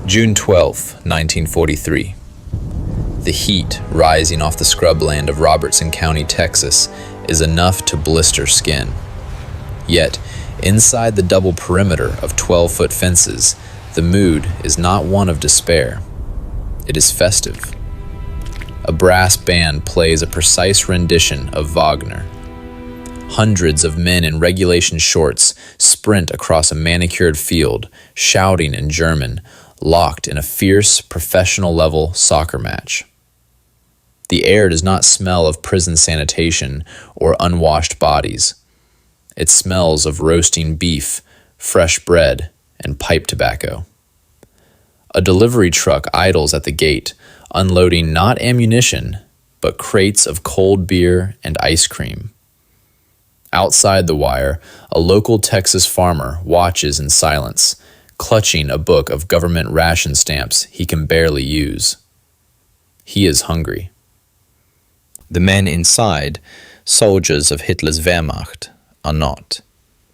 June 12, 1943. The heat rising off the scrubland of Robertson County, Texas, is enough to blister skin. Yet, inside the double perimeter of 12-foot fences, the mood is not one of despair. It is festive. A brass band plays a precise rendition of Wagner. Hundreds of men in regulation shorts sprint across a manicured field, shouting in German, locked in a fierce, professional-level soccer match. The air does not smell of prison sanitation or unwashed bodies. It smells of roasting beef, fresh bread, and pipe tobacco. A delivery truck idles at the gate, unloading not ammunition, but crates of cold beer and ice cream. Outside the wire, a local Texas farmer watches in silence, clutching a book of government ration stamps he can barely use. He is hungry. The men inside, soldiers of Hitler's Wehrmacht, are not.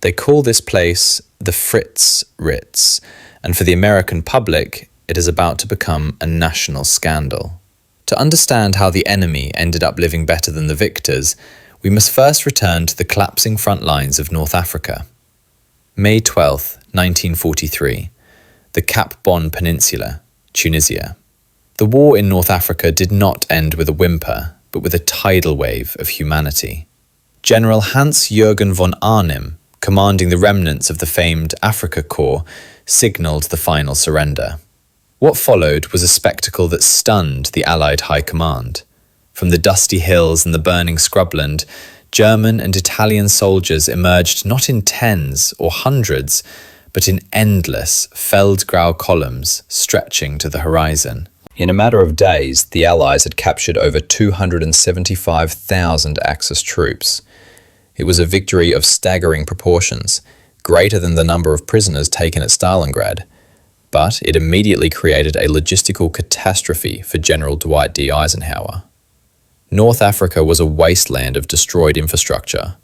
They call this place the Fritz Ritz, and for the American public, it is about to become a national scandal. To understand how the enemy ended up living better than the victors, we must first return to the collapsing front lines of North Africa. May 12, 1943, the Cap Bon Peninsula, Tunisia. The war in North Africa did not end with a whimper, but with a tidal wave of humanity. General Hans-Jürgen von Arnim, commanding the remnants of the famed Afrika Korps, signalled the final surrender. What followed was a spectacle that stunned the Allied High Command. From the dusty hills and the burning scrubland, German and Italian soldiers emerged not in tens or hundreds, but in endless Feldgrau columns stretching to the horizon. In a matter of days, the Allies had captured over 275,000 Axis troops. It was a victory of staggering proportions, greater than the number of prisoners taken at Stalingrad, but it immediately created a logistical catastrophe for General Dwight D. Eisenhower. North Africa was a wasteland of destroyed infrastructure.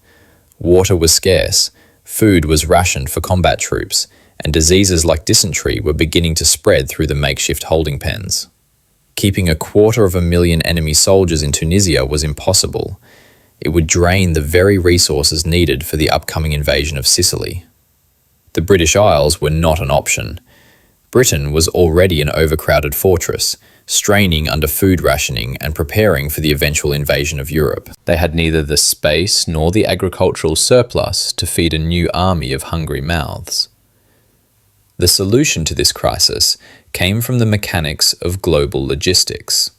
Water was scarce, food was rationed for combat troops, and diseases like dysentery were beginning to spread through the makeshift holding pens. Keeping 250,000 enemy soldiers in Tunisia was impossible. It would drain the very resources needed for the upcoming invasion of Sicily. The British Isles were not an option. Britain was already an overcrowded fortress, straining under food rationing and preparing for the eventual invasion of Europe. They had neither the space nor the agricultural surplus to feed a new army of hungry mouths. The solution to this crisis came from the mechanics of global logistics.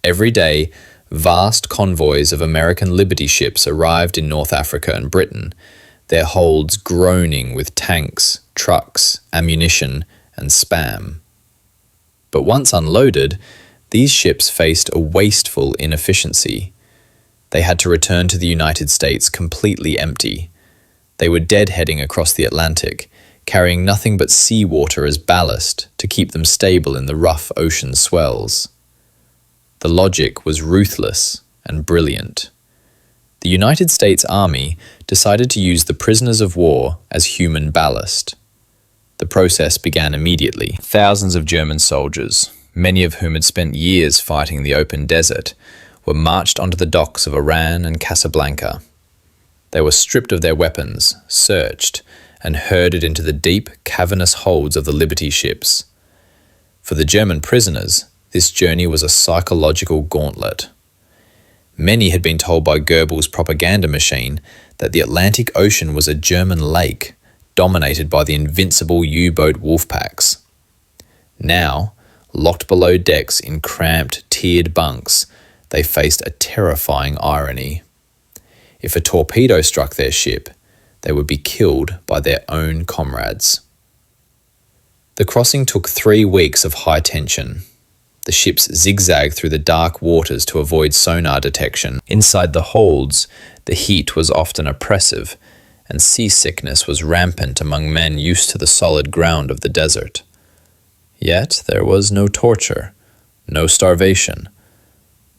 Every day, vast convoys of American Liberty ships arrived in North Africa and Britain, their holds groaning with tanks, trucks, ammunition, and spam. But once unloaded, these ships faced a wasteful inefficiency. They had to return to the United States completely empty. They were deadheading across the Atlantic, carrying nothing but seawater as ballast to keep them stable in the rough ocean swells. The logic was ruthless and brilliant. The United States Army decided to use the prisoners of war as human ballast. The process began immediately. Thousands of German soldiers, many of whom had spent years fighting the open desert, were marched onto the docks of Oran and Casablanca. They were stripped of their weapons, searched, and herded into the deep, cavernous holds of the Liberty ships. For the German prisoners, this journey was a psychological gauntlet. Many had been told by Goebbels' propaganda machine that the Atlantic Ocean was a German lake, dominated by the invincible U-boat wolf packs. Now, locked below decks in cramped, tiered bunks, they faced a terrifying irony. If a torpedo struck their ship, they would be killed by their own comrades. The crossing took 3 weeks of high tension. The ships zigzagged through the dark waters to avoid sonar detection. Inside the holds, the heat was often oppressive, and seasickness was rampant among men used to the solid ground of the desert. Yet there was no torture, no starvation.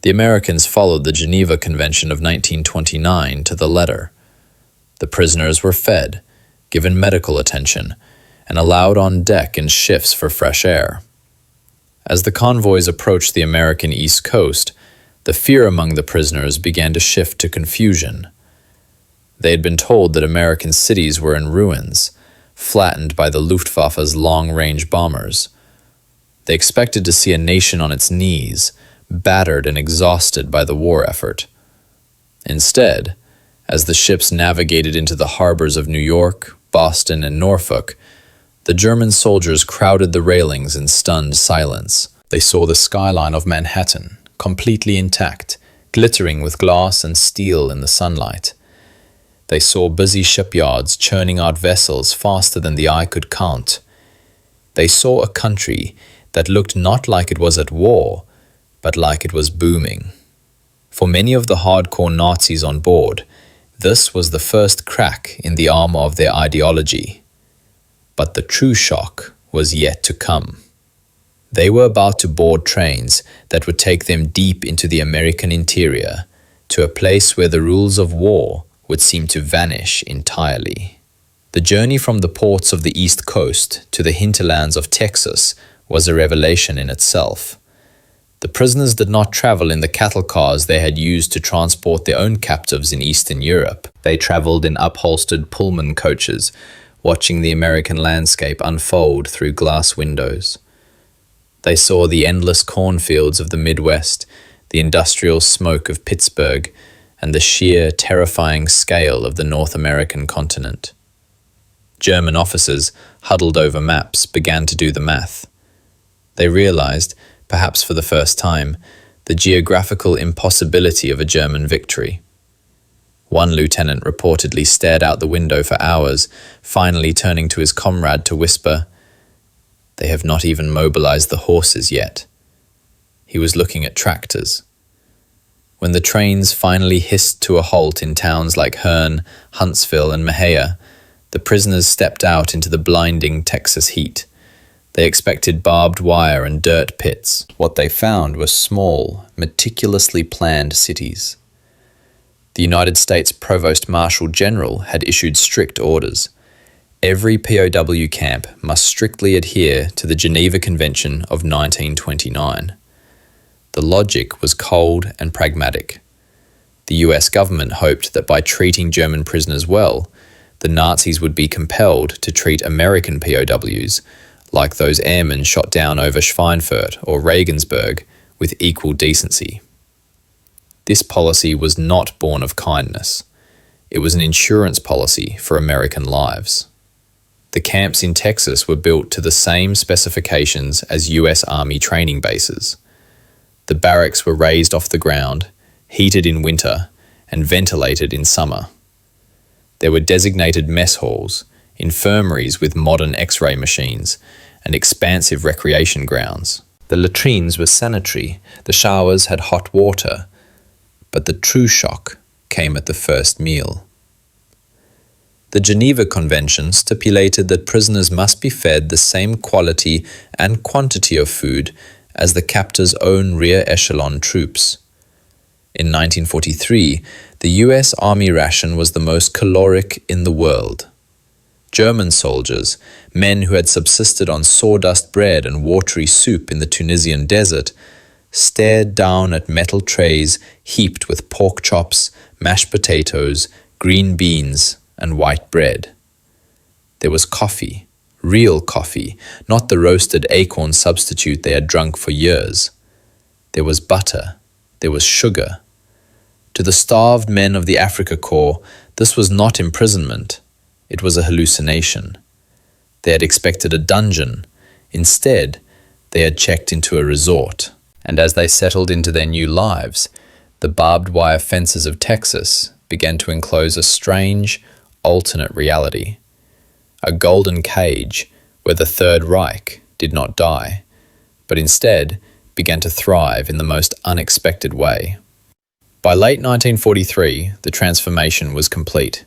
The Americans followed the Geneva Convention of 1929 to the letter. The prisoners were fed, given medical attention, and allowed on deck in shifts for fresh air. As the convoys approached the American East Coast, the fear among the prisoners began to shift to confusion. They had been told that American cities were in ruins, flattened by the Luftwaffe's long-range bombers. They expected to see a nation on its knees, battered and exhausted by the war effort. Instead, as the ships navigated into the harbors of New York, Boston, and Norfolk, the German soldiers crowded the railings in stunned silence. They saw the skyline of Manhattan, completely intact, glittering with glass and steel in the sunlight. They saw busy shipyards churning out vessels faster than the eye could count. They saw a country that looked not like it was at war, but like it was booming. For many of the hardcore Nazis on board, this was the first crack in the armor of their ideology. But the true shock was yet to come. They were about to board trains that would take them deep into the American interior, to a place where the rules of war would seem to vanish entirely. The journey from the ports of the East Coast to the hinterlands of Texas was a revelation in itself. The prisoners did not travel in the cattle cars they had used to transport their own captives in Eastern Europe. They traveled in upholstered Pullman coaches, watching the American landscape unfold through glass windows. They saw the endless cornfields of the Midwest, the industrial smoke of Pittsburgh, and the sheer, terrifying scale of the North American continent. German officers, huddled over maps, began to do the math. They realized, perhaps for the first time, the geographical impossibility of a German victory. One lieutenant reportedly stared out the window for hours, finally turning to his comrade to whisper, "They have not even mobilized the horses yet." He was looking at tractors. When the trains finally hissed to a halt in towns like Herne, Huntsville, and Mahia, the prisoners stepped out into the blinding Texas heat. They expected barbed wire and dirt pits. What they found were small, meticulously planned cities. The United States Provost Marshal General had issued strict orders. Every POW camp must strictly adhere to the Geneva Convention of 1929. The logic was cold and pragmatic. The US government hoped that by treating German prisoners well, the Nazis would be compelled to treat American POWs, like those airmen shot down over Schweinfurt or Regensburg, with equal decency. This policy was not born of kindness. It was an insurance policy for American lives. The camps in Texas were built to the same specifications as US Army training bases. The barracks were raised off the ground, heated in winter, and ventilated in summer. There were designated mess halls, infirmaries with modern X-ray machines, and expansive recreation grounds. The latrines were sanitary, the showers had hot water, but the true shock came at the first meal. The Geneva Convention stipulated that prisoners must be fed the same quality and quantity of food as the captor's own rear echelon troops. In 1943, the US Army ration was the most caloric in the world. German soldiers, men who had subsisted on sawdust bread and watery soup in the Tunisian desert, stared down at metal trays heaped with pork chops, mashed potatoes, green beans, and white bread. There was coffee, real coffee, not the roasted acorn substitute they had drunk for years. There was butter, there was sugar. To the starved men of the Africa Corps, this was not imprisonment. It was a hallucination. They had expected a dungeon. Instead, they had checked into a resort. And as they settled into their new lives, the barbed wire fences of Texas began to enclose a strange, alternate reality. A golden cage where the Third Reich did not die, but instead began to thrive in the most unexpected way. By late 1943, the transformation was complete.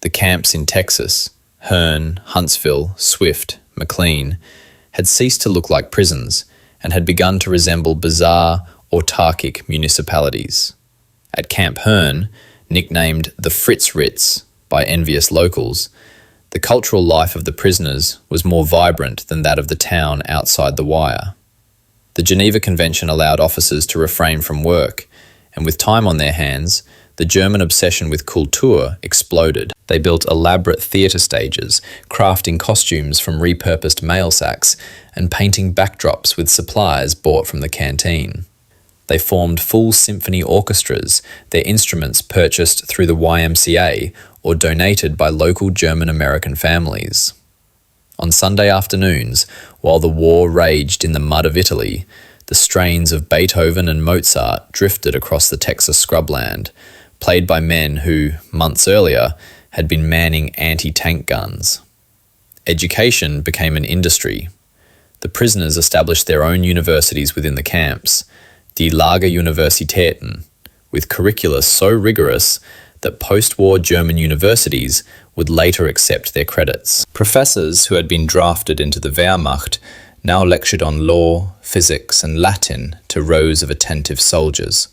The camps in Texas, Herne, Huntsville, Swift, McLean, had ceased to look like prisons and had begun to resemble bizarre, autarkic municipalities. At Camp Herne, nicknamed the Fritz Ritz by envious locals, The cultural life of the prisoners was more vibrant than that of the town outside the wire. The Geneva Convention allowed officers to refrain from work, and with time on their hands, the German obsession with Kultur exploded. They built elaborate theatre stages, crafting costumes from repurposed mail sacks, and painting backdrops with supplies bought from the canteen. They formed full symphony orchestras, their instruments purchased through the YMCA or donated by local German-American families. On Sunday afternoons, while the war raged in the mud of Italy, the strains of Beethoven and Mozart drifted across the Texas scrubland, played by men who, months earlier, had been manning anti-tank guns. Education became an industry. The prisoners established their own universities within the camps, die Lageruniversitäten, with curricula so rigorous that post-war German universities would later accept their credits. Professors who had been drafted into the Wehrmacht now lectured on law, physics, and Latin to rows of attentive soldiers.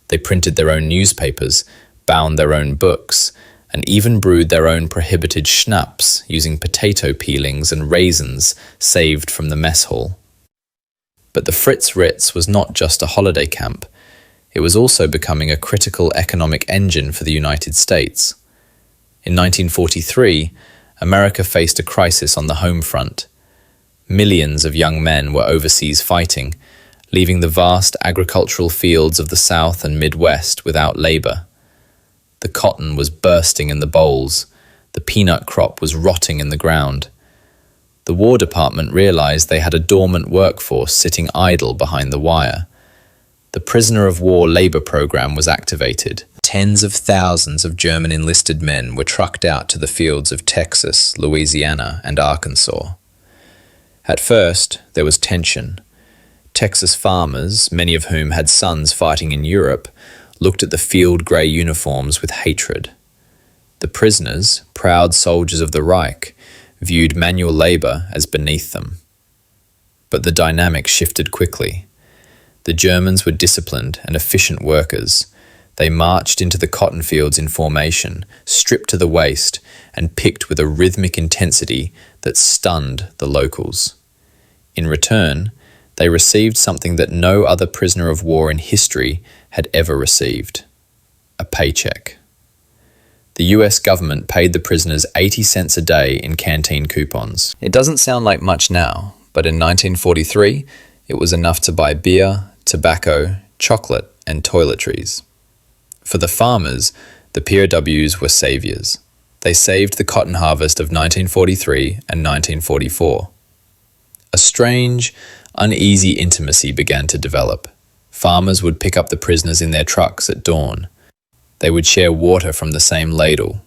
They printed their own newspapers, bound their own books, and even brewed their own prohibited schnapps using potato peelings and raisins saved from the mess hall. But the Fritz Ritz was not just a holiday camp. It was also becoming a critical economic engine for the United States. In 1943, America faced a crisis on the home front. Millions of young men were overseas fighting, leaving the vast agricultural fields of the South and Midwest without labor. The cotton was bursting in the bowls. The peanut crop was rotting in the ground. The War Department realized they had a dormant workforce sitting idle behind the wire. The prisoner of war labor program was activated. Tens of thousands of German enlisted men were trucked out to the fields of Texas, Louisiana, and Arkansas. At first, there was tension. Texas farmers, many of whom had sons fighting in Europe, looked at the field grey uniforms with hatred. The prisoners, proud soldiers of the Reich, viewed manual labour as beneath them. But the dynamic shifted quickly. The Germans were disciplined and efficient workers. They marched into the cotton fields in formation, stripped to the waist, and picked with a rhythmic intensity that stunned the locals. In return, they received something that no other prisoner of war in history had ever received: a paycheck. The US government paid the prisoners 80 cents a day in canteen coupons. It doesn't sound like much now, but in 1943, it was enough to buy beer, tobacco, chocolate, and toiletries. For the farmers, the POWs were saviors. They saved the cotton harvest of 1943 and 1944. A strange, uneasy intimacy began to develop. Farmers would pick up the prisoners in their trucks at dawn. They would share water from the same ladle.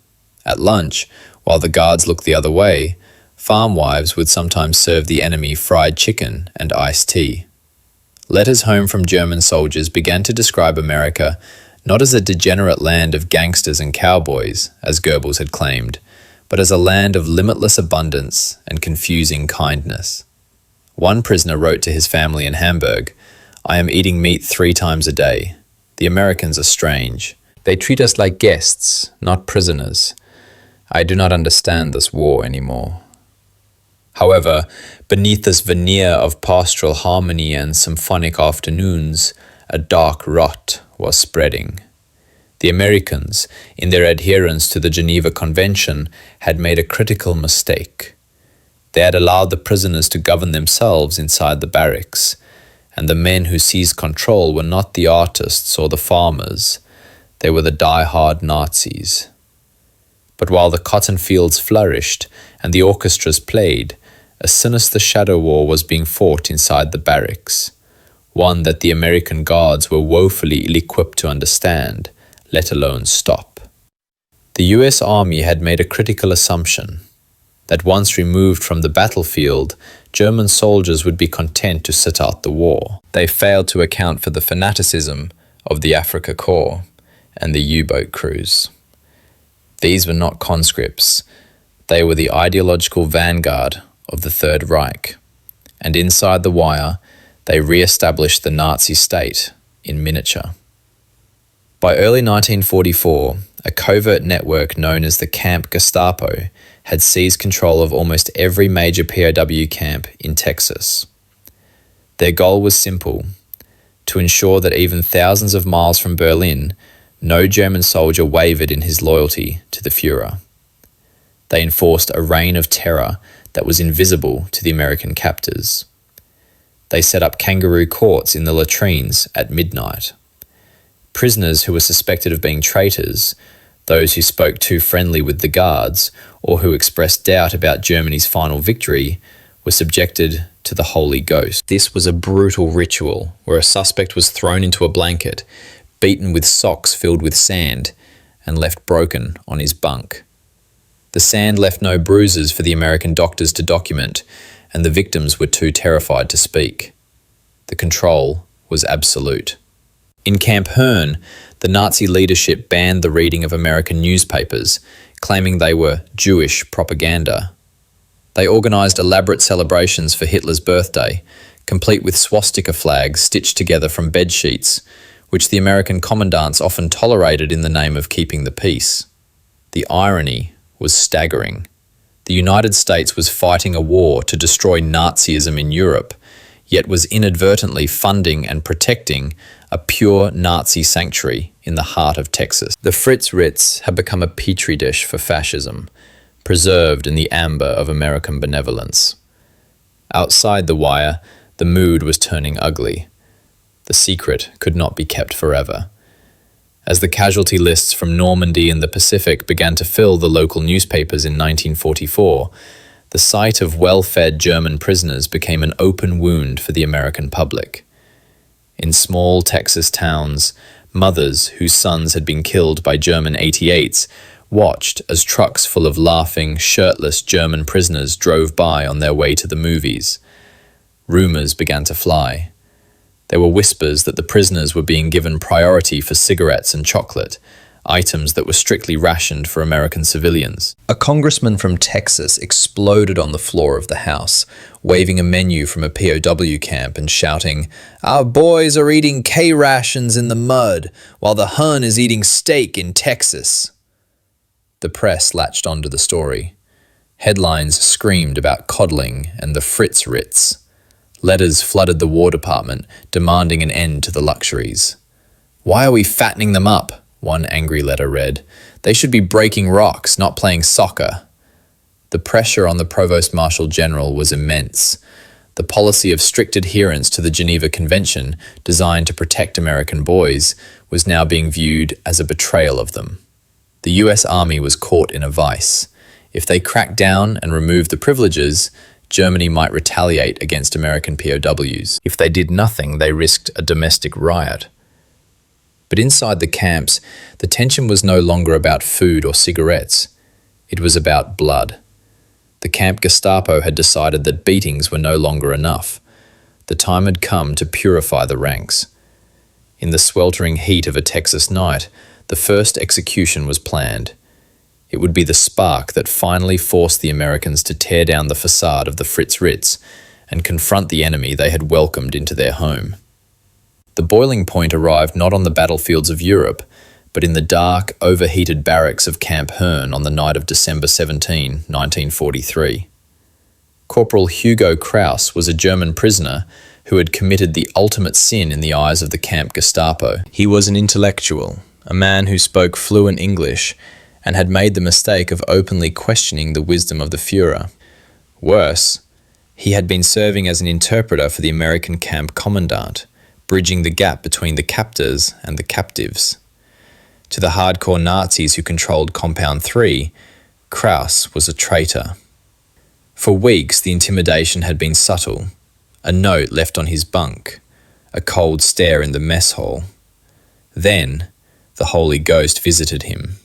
At lunch, while the guards looked the other way, farm wives would sometimes serve the enemy fried chicken and iced tea. Letters home from German soldiers began to describe America not as a degenerate land of gangsters and cowboys, as Goebbels had claimed, but as a land of limitless abundance and confusing kindness. One prisoner wrote to his family in Hamburg, "I am eating meat 3 times a day. The Americans are strange. They treat us like guests, not prisoners. I do not understand this war anymore." However, beneath this veneer of pastoral harmony and symphonic afternoons, a dark rot was spreading. The Americans, in their adherence to the Geneva Convention, had made a critical mistake. They had allowed the prisoners to govern themselves inside the barracks, and the men who seized control were not the artists or the farmers. They were the die-hard Nazis. But while the cotton fields flourished and the orchestras played, a sinister shadow war was being fought inside the barracks, one that the American guards were woefully ill-equipped to understand, let alone stop. The US Army had made a critical assumption, that once removed from the battlefield, German soldiers would be content to sit out the war. They failed to account for the fanaticism of the Afrika Korps and the U-boat crews. These were not conscripts. They were the ideological vanguard of the Third Reich, and inside the wire, they re-established the Nazi state in miniature. By early 1944, a covert network known as the Camp Gestapo had seized control of almost every major POW camp in Texas. Their goal was simple: to ensure that even thousands of miles from Berlin, no German soldier wavered in his loyalty to the Führer. They enforced a reign of terror that was invisible to the American captors. They set up kangaroo courts in the latrines at midnight. Prisoners who were suspected of being traitors, those who spoke too friendly with the guards, or who expressed doubt about Germany's final victory, were subjected to the Holy Ghost. This was a brutal ritual where a suspect was thrown into a blanket, beaten with socks filled with sand, and left broken on his bunk. The sand left no bruises for the American doctors to document, and the victims were too terrified to speak. The control was absolute. In Camp Herne, the Nazi leadership banned the reading of American newspapers, claiming they were Jewish propaganda. They organised elaborate celebrations for Hitler's birthday, complete with swastika flags stitched together from bedsheets, which the American commandants often tolerated in the name of keeping the peace. The irony was staggering. The United States was fighting a war to destroy Nazism in Europe, yet was inadvertently funding and protecting a pure Nazi sanctuary in the heart of Texas. The Fritz Ritz had become a petri dish for fascism, preserved in the amber of American benevolence. Outside the wire, the mood was turning ugly. The secret could not be kept forever. As the casualty lists from Normandy and the Pacific began to fill the local newspapers in 1944, the sight of well-fed German prisoners became an open wound for the American public. In small Texas towns, mothers whose sons had been killed by German 88s watched as trucks full of laughing, shirtless German prisoners drove by on their way to the movies. Rumors began to fly. There were whispers that the prisoners were being given priority for cigarettes and chocolate, items that were strictly rationed for American civilians. A congressman from Texas exploded on the floor of the House, waving a menu from a POW camp and shouting, "Our boys are eating K-rations in the mud, while the Hun is eating steak in Texas." The press latched onto the story. Headlines screamed about coddling and the Fritz Ritz. Letters flooded the War Department, demanding an end to the luxuries. "Why are we fattening them up?" one angry letter read. "They should be breaking rocks, not playing soccer." The pressure on the Provost Marshal General was immense. The policy of strict adherence to the Geneva Convention, designed to protect American boys, was now being viewed as a betrayal of them. The US Army was caught in a vice. If they cracked down and removed the privileges, Germany might retaliate against American POWs. If they did nothing, they risked a domestic riot. But inside the camps, the tension was no longer about food or cigarettes. It was about blood. The Camp Gestapo had decided that beatings were no longer enough. The time had come to purify the ranks. In the sweltering heat of a Texas night, the first execution was planned. It would be the spark that finally forced the Americans to tear down the facade of the Fritz Ritz and confront the enemy they had welcomed into their home. The boiling point arrived not on the battlefields of Europe, but in the dark, overheated barracks of Camp Herne on the night of December 17, 1943. Corporal Hugo Krauss was a German prisoner who had committed the ultimate sin in the eyes of the Camp Gestapo. He was an intellectual, a man who spoke fluent English, and had made the mistake of openly questioning the wisdom of the Führer. Worse, he had been serving as an interpreter for the American camp commandant, bridging the gap between the captors and the captives. To the hardcore Nazis who controlled Compound 3, Krauss was a traitor. For weeks, the intimidation had been subtle. A note left on his bunk, a cold stare in the mess hall. Then, the Holy Ghost visited him.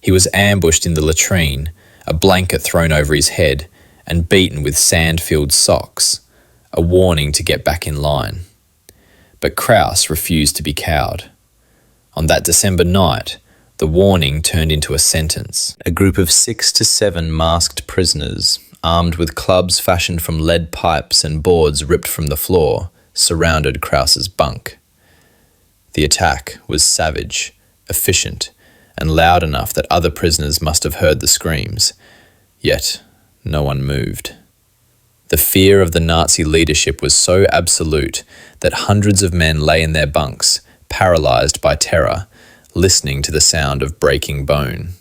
He was ambushed in the latrine, a blanket thrown over his head, and beaten with sand-filled socks, a warning to get back in line. But Krauss refused to be cowed. On that December night, the warning turned into a sentence. A group of 6 to 7 masked prisoners, armed with clubs fashioned from lead pipes and boards ripped from the floor, surrounded Krauss's bunk. The attack was savage, efficient, and loud enough that other prisoners must have heard the screams. Yet, no one moved. The fear of the Nazi leadership was so absolute that hundreds of men lay in their bunks, paralyzed by terror, listening to the sound of breaking bone.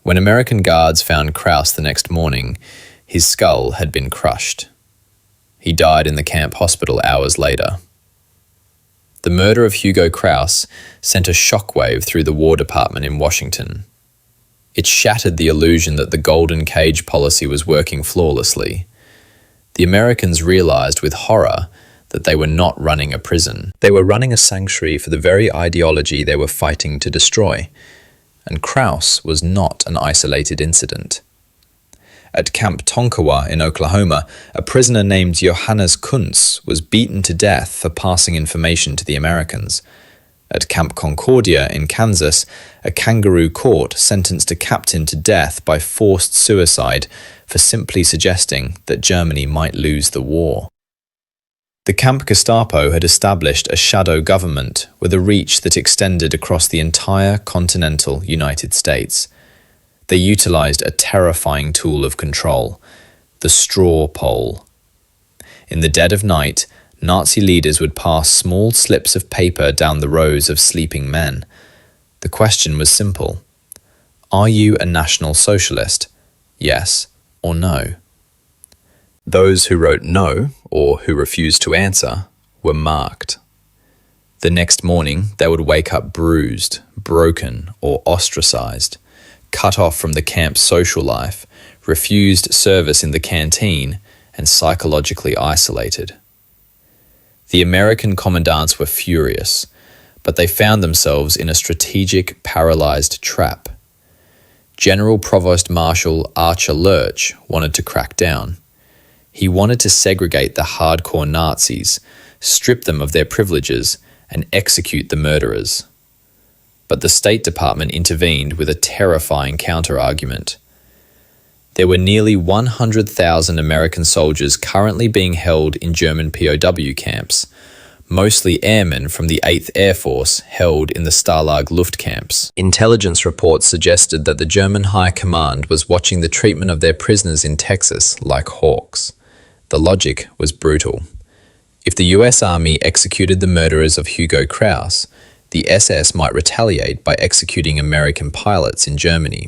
When American guards found Krauss the next morning, his skull had been crushed. He died in the camp hospital hours later. The murder of Hugo Krauss sent a shockwave through the War Department in Washington. It shattered the illusion that the golden cage policy was working flawlessly. The Americans realized with horror that they were not running a prison. They were running a sanctuary for the very ideology they were fighting to destroy. And Krauss was not an isolated incident. At Camp Tonkawa in Oklahoma, a prisoner named Johannes Kuntz was beaten to death for passing information to the Americans. At Camp Concordia in Kansas, a kangaroo court sentenced a captain to death by forced suicide for simply suggesting that Germany might lose the war. The Camp Gestapo had established a shadow government with a reach that extended across the entire continental United States. They utilized a terrifying tool of control, the straw poll. In the dead of night, Nazi leaders would pass small slips of paper down the rows of sleeping men. The question was simple. Are you a National Socialist? Yes or no? Those who wrote no, or who refused to answer, were marked. The next morning, they would wake up bruised, broken, or ostracized, cut off from the camp's social life, refused service in the canteen, and psychologically isolated. The American commandants were furious, but they found themselves in a strategic, paralyzed trap. General Provost Marshal Archer Lurch wanted to crack down. He wanted to segregate the hardcore Nazis, strip them of their privileges, and execute the murderers. But the State Department intervened with a terrifying counter-argument. There were nearly 100,000 American soldiers currently being held in German POW camps, mostly airmen from the 8th Air Force held in the Stalag Luftcamps. Intelligence reports suggested that the German High Command was watching the treatment of their prisoners in Texas like hawks. The logic was brutal. If the US Army executed the murderers of Hugo Krauss, the SS might retaliate by executing American pilots in Germany.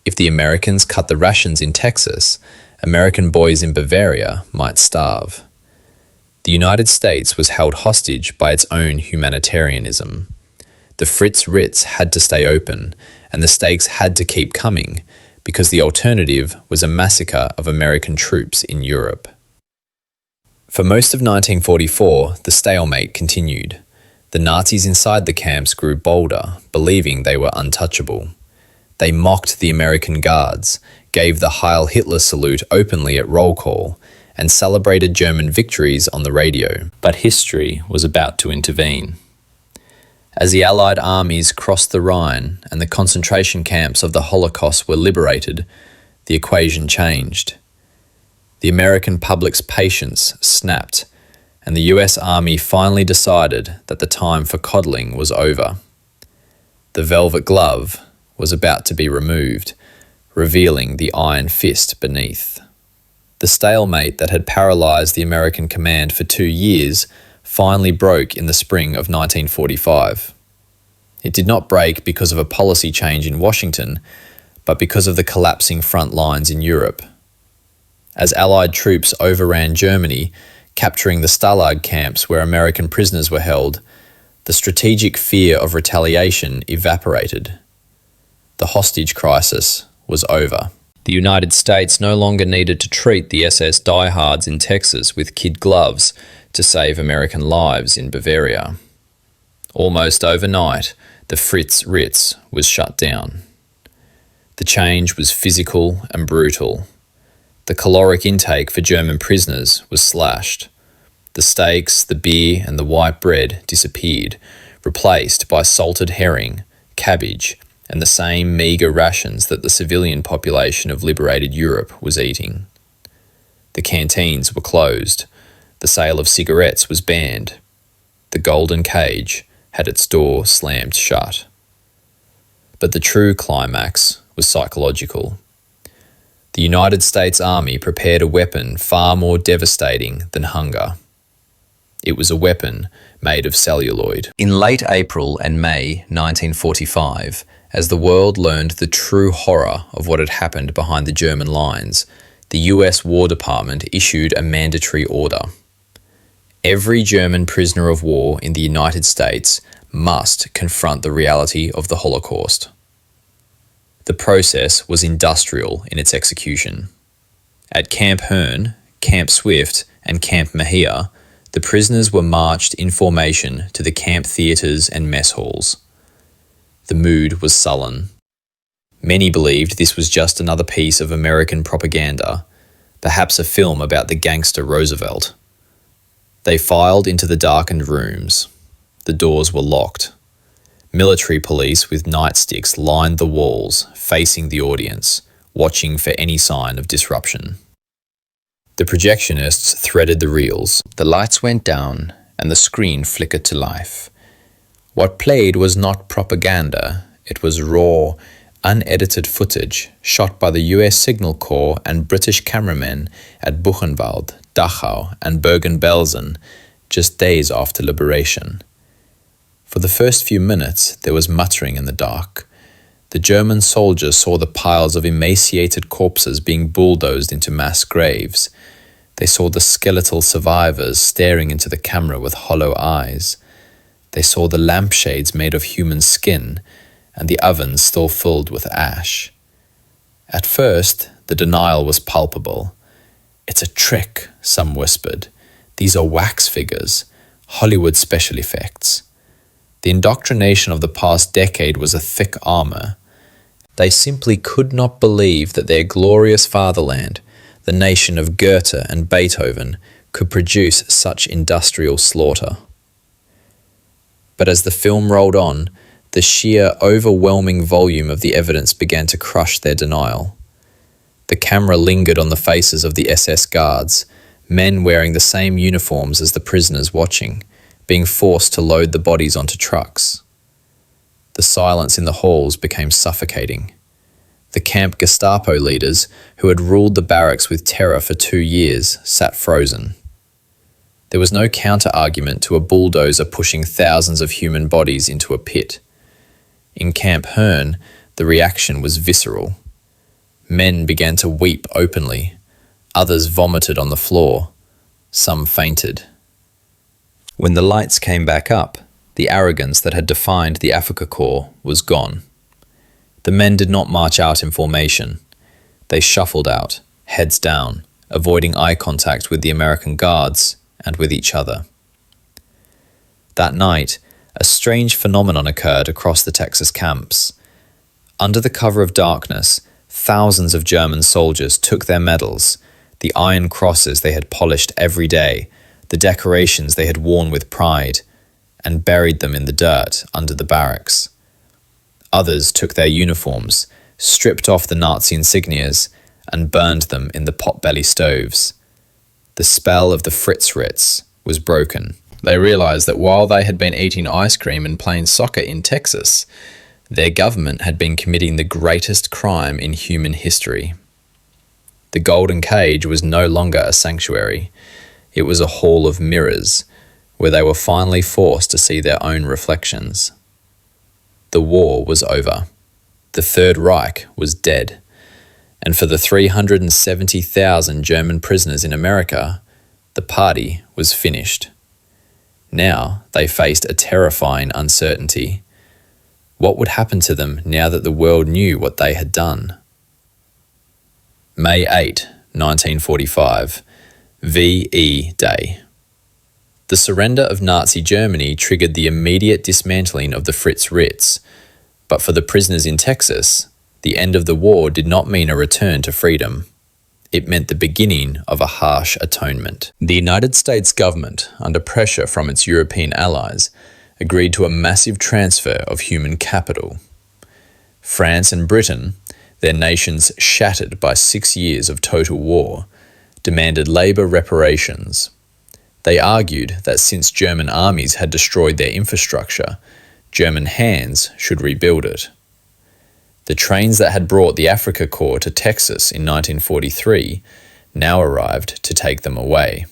If the Americans cut the rations in Texas, American boys in Bavaria might starve. The United States was held hostage by its own humanitarianism. The Fritz Ritz had to stay open, and the stakes had to keep coming, because the alternative was a massacre of American troops in Europe. For most of 1944, the stalemate continued. The Nazis inside the camps grew bolder, believing they were untouchable. They mocked the American guards, gave the Heil Hitler salute openly at roll call, and celebrated German victories on the radio. But history was about to intervene. As the Allied armies crossed the Rhine and the concentration camps of the Holocaust were liberated, the equation changed. The American public's patience snapped, and the US Army finally decided that the time for coddling was over. The velvet glove was about to be removed, revealing the iron fist beneath. The stalemate that had paralyzed the American command for 2 years finally broke in the spring of 1945. It did not break because of a policy change in Washington, but because of the collapsing front lines in Europe. As Allied troops overran Germany, capturing the Stalag camps where American prisoners were held, the strategic fear of retaliation evaporated. The hostage crisis was over. The United States no longer needed to treat the SS diehards in Texas with kid gloves to save American lives in Bavaria. Almost overnight, the Fritz Ritz was shut down. The change was physical and brutal. The caloric intake for German prisoners was slashed. The steaks, the beer, and the white bread disappeared, replaced by salted herring, cabbage, and the same meagre rations that the civilian population of liberated Europe was eating. The canteens were closed. The sale of cigarettes was banned. The golden cage had its door slammed shut. But the true climax was psychological. The United States Army prepared a weapon far more devastating than hunger. It was a weapon made of celluloid. In late April and May 1945, as the world learned the true horror of what had happened behind the German lines, the US War Department issued a mandatory order. Every German prisoner of war in the United States must confront the reality of the Holocaust. The process was industrial in its execution. At Camp Hearn, Camp Swift, and Camp Mahia, the prisoners were marched in formation to the camp theatres and mess halls. The mood was sullen. Many believed this was just another piece of American propaganda, perhaps a film about the gangster Roosevelt. They filed into the darkened rooms. The doors were locked. Military police with nightsticks lined the walls, facing the audience, watching for any sign of disruption. The projectionists threaded the reels. The lights went down and the screen flickered to life. What played was not propaganda, it was raw, unedited footage shot by the US Signal Corps and British cameramen at Buchenwald, Dachau and Bergen-Belsen just days after liberation. For the first few minutes, there was muttering in the dark. The German soldiers saw the piles of emaciated corpses being bulldozed into mass graves. They saw the skeletal survivors staring into the camera with hollow eyes. They saw the lampshades made of human skin and the ovens still filled with ash. At first, the denial was palpable. "It's a trick," some whispered. "These are wax figures, Hollywood special effects." The indoctrination of the past decade was a thick armor. They simply could not believe that their glorious fatherland, the nation of Goethe and Beethoven, could produce such industrial slaughter. But as the film rolled on, the sheer overwhelming volume of the evidence began to crush their denial. The camera lingered on the faces of the SS guards, men wearing the same uniforms as the prisoners watching, being forced to load the bodies onto trucks. The silence in the halls became suffocating. The Camp Gestapo leaders, who had ruled the barracks with terror for 2 years, sat frozen. There was no counter-argument to a bulldozer pushing thousands of human bodies into a pit. In Camp Hearn, the reaction was visceral. Men began to weep openly. Others vomited on the floor. Some fainted. When the lights came back up, the arrogance that had defined the Afrika Korps was gone. The men did not march out in formation. They shuffled out, heads down, avoiding eye contact with the American guards and with each other. That night, a strange phenomenon occurred across the Texas camps. Under the cover of darkness, thousands of German soldiers took their medals, the iron crosses they had polished every day, the decorations they had worn with pride, and buried them in the dirt under the barracks. Others took their uniforms, stripped off the Nazi insignias, and burned them in the potbelly stoves. The spell of the Fritz Ritz was broken. They realized that while they had been eating ice cream and playing soccer in Texas, their government had been committing the greatest crime in human history. The Golden Cage was no longer a sanctuary. It was a hall of mirrors, where they were finally forced to see their own reflections. The war was over. The Third Reich was dead. And for the 370,000 German prisoners in America, the party was finished. Now they faced a terrifying uncertainty. What would happen to them now that the world knew what they had done? May 8, 1945, VE Day. The surrender of Nazi Germany triggered the immediate dismantling of the Fritz Ritz, but for the prisoners in Texas, the end of the war did not mean a return to freedom. It meant the beginning of a harsh atonement. The United States government, under pressure from its European allies, agreed to a massive transfer of human capital. France and Britain, their nations shattered by 6 years of total war, demanded labour reparations. They argued that since German armies had destroyed their infrastructure, German hands should rebuild it. The trains that had brought the Africa Corps to Texas in 1943 now arrived to take them away.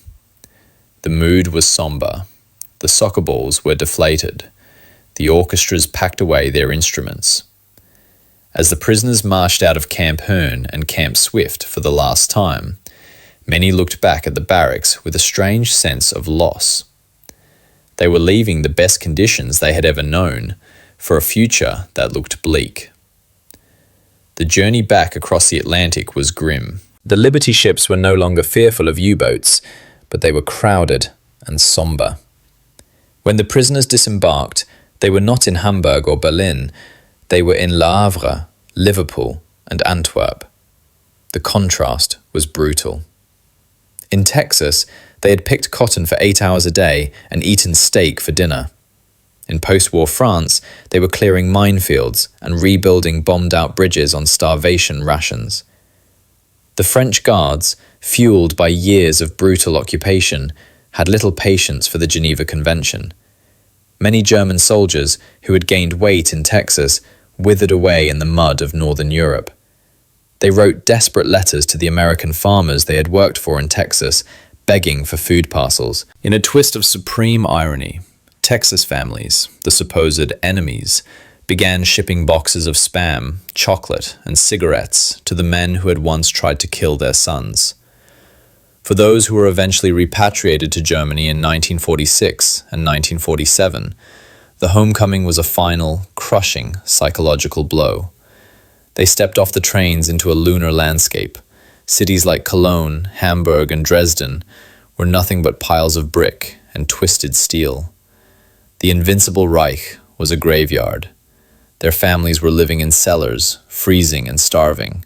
The mood was somber. The soccer balls were deflated. The orchestras packed away their instruments. As the prisoners marched out of Camp Hearn and Camp Swift for the last time, many looked back at the barracks with a strange sense of loss. They were leaving the best conditions they had ever known for a future that looked bleak. The journey back across the Atlantic was grim. The Liberty ships were no longer fearful of U-boats, but they were crowded and somber. When the prisoners disembarked, they were not in Hamburg or Berlin, they were in Le Havre, Liverpool, and Antwerp. The contrast was brutal. In Texas, they had picked cotton for 8 hours a day and eaten steak for dinner. In post-war France, they were clearing minefields and rebuilding bombed-out bridges on starvation rations. The French guards, fueled by years of brutal occupation, had little patience for the Geneva Convention. Many German soldiers who had gained weight in Texas withered away in the mud of Northern Europe. They wrote desperate letters to the American farmers they had worked for in Texas, begging for food parcels. In a twist of supreme irony, Texas families, the supposed enemies, began shipping boxes of Spam, chocolate, and cigarettes to the men who had once tried to kill their sons. For those who were eventually repatriated to Germany in 1946 and 1947, the homecoming was a final, crushing psychological blow. They stepped off the trains into a lunar landscape. Cities like Cologne, Hamburg, and Dresden were nothing but piles of brick and twisted steel. The invincible Reich was a graveyard. Their families were living in cellars, freezing and starving.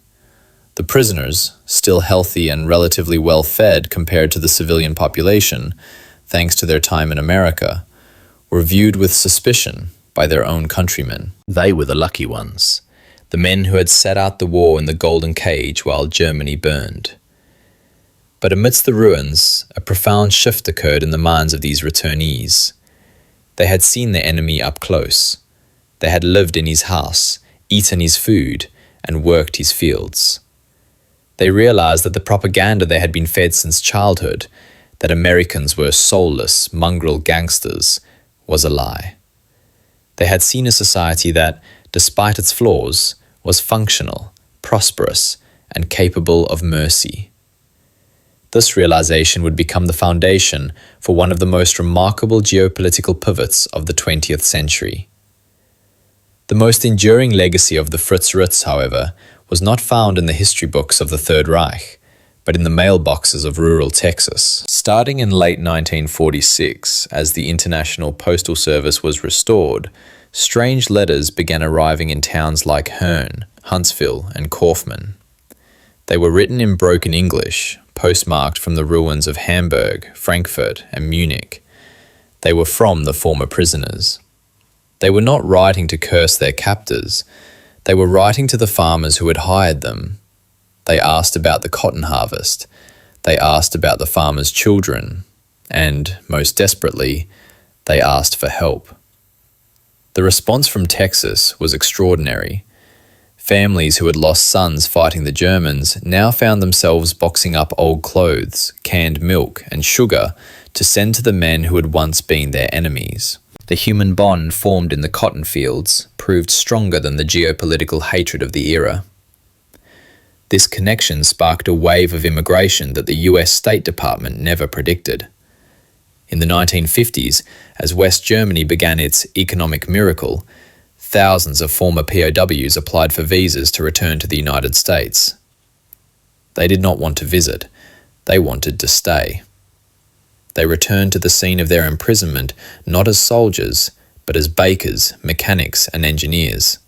The prisoners, still healthy and relatively well-fed compared to the civilian population, thanks to their time in America, were viewed with suspicion by their own countrymen. They were the lucky ones, the men who had set out the war in the golden cage while Germany burned. But amidst the ruins, a profound shift occurred in the minds of these returnees. They had seen their enemy up close. They had lived in his house, eaten his food, and worked his fields. They realized that the propaganda they had been fed since childhood, that Americans were soulless, mongrel gangsters, was a lie. They had seen a society that, despite its flaws, was functional, prosperous, and capable of mercy. This realization would become the foundation for one of the most remarkable geopolitical pivots of the 20th century. The most enduring legacy of the Fritz Ritz, however, was not found in the history books of the Third Reich, but in the mailboxes of rural Texas. Starting in late 1946, as the International Postal Service was restored, strange letters began arriving in towns like Hearn, Huntsville, and Kaufman. They were written in broken English, postmarked from the ruins of Hamburg, Frankfurt, and Munich. They were from the former prisoners. They were not writing to curse their captors. They were writing to the farmers who had hired them. They asked about the cotton harvest. They asked about the farmers' children. And, most desperately, they asked for help. The response from Texas was extraordinary. Families who had lost sons fighting the Germans now found themselves boxing up old clothes, canned milk, and sugar to send to the men who had once been their enemies. The human bond formed in the cotton fields proved stronger than the geopolitical hatred of the era. This connection sparked a wave of immigration that the US State Department never predicted. In the 1950s, as West Germany began its economic miracle, thousands of former POWs applied for visas to return to the United States. They did not want to visit, they wanted to stay. They returned to the scene of their imprisonment not as soldiers, but as bakers, mechanics, and engineers.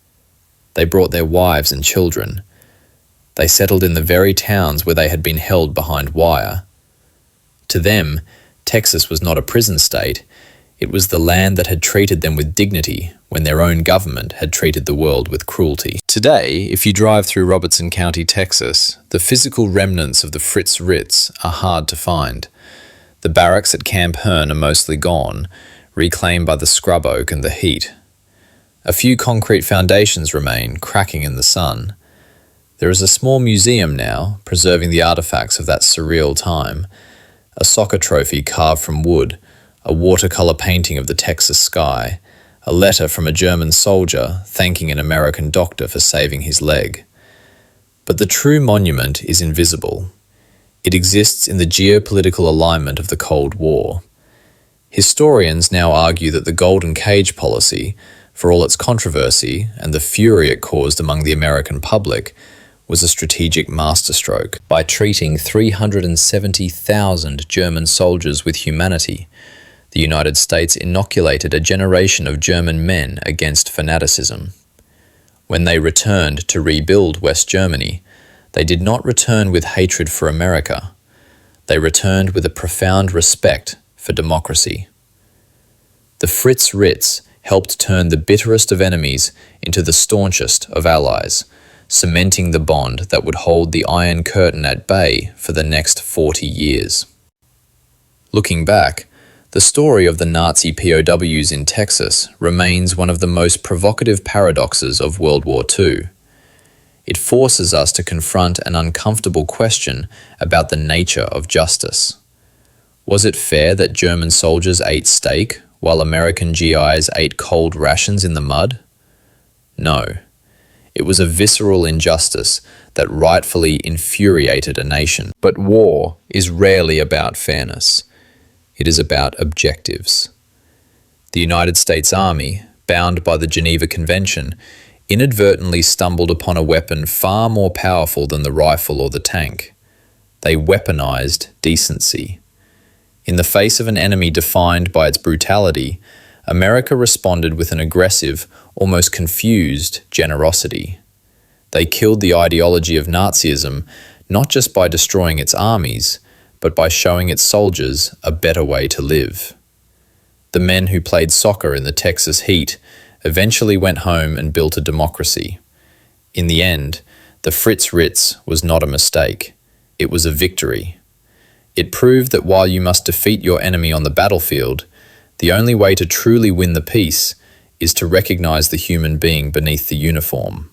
They brought their wives and children. They settled in the very towns where they had been held behind wire. To them, Texas was not a prison state. It was the land that had treated them with dignity when their own government had treated the world with cruelty. Today, if you drive through Robertson County, Texas, the physical remnants of the Fritz Ritz are hard to find. The barracks at Camp Hearn are mostly gone, reclaimed by the scrub oak and the heat. A few concrete foundations remain, cracking in the sun. There is a small museum now, preserving the artifacts of that surreal time. A soccer trophy carved from wood, a watercolor painting of the Texas sky, a letter from a German soldier thanking an American doctor for saving his leg. But the true monument is invisible. It exists in the geopolitical alignment of the Cold War. Historians now argue that the Golden Cage policy, for all its controversy and the fury it caused among the American public, was a strategic masterstroke. By treating 370,000 German soldiers with humanity, the United States inoculated a generation of German men against fanaticism. When they returned to rebuild West Germany, they did not return with hatred for America. They returned with a profound respect for democracy. The Fritz Ritz helped turn the bitterest of enemies into the staunchest of allies, cementing the bond that would hold the Iron Curtain at bay for the next 40 years. Looking back, the story of the Nazi POWs in Texas remains one of the most provocative paradoxes of World War II. It forces us to confront an uncomfortable question about the nature of justice. Was it fair that German soldiers ate steak while American GIs ate cold rations in the mud? No. It was a visceral injustice that rightfully infuriated a nation. But war is rarely about fairness. It is about objectives. The United States Army, bound by the Geneva Convention, inadvertently stumbled upon a weapon far more powerful than the rifle or the tank. They weaponized decency. In the face of an enemy defined by its brutality, America responded with an aggressive, almost confused generosity. They killed the ideology of Nazism not just by destroying its armies, but by showing its soldiers a better way to live. The men who played soccer in the Texas heat eventually went home and built a democracy. In the end, the Fritz Ritz was not a mistake. It was a victory. It proved that while you must defeat your enemy on the battlefield, the only way to truly win the peace is to recognize the human being beneath the uniform.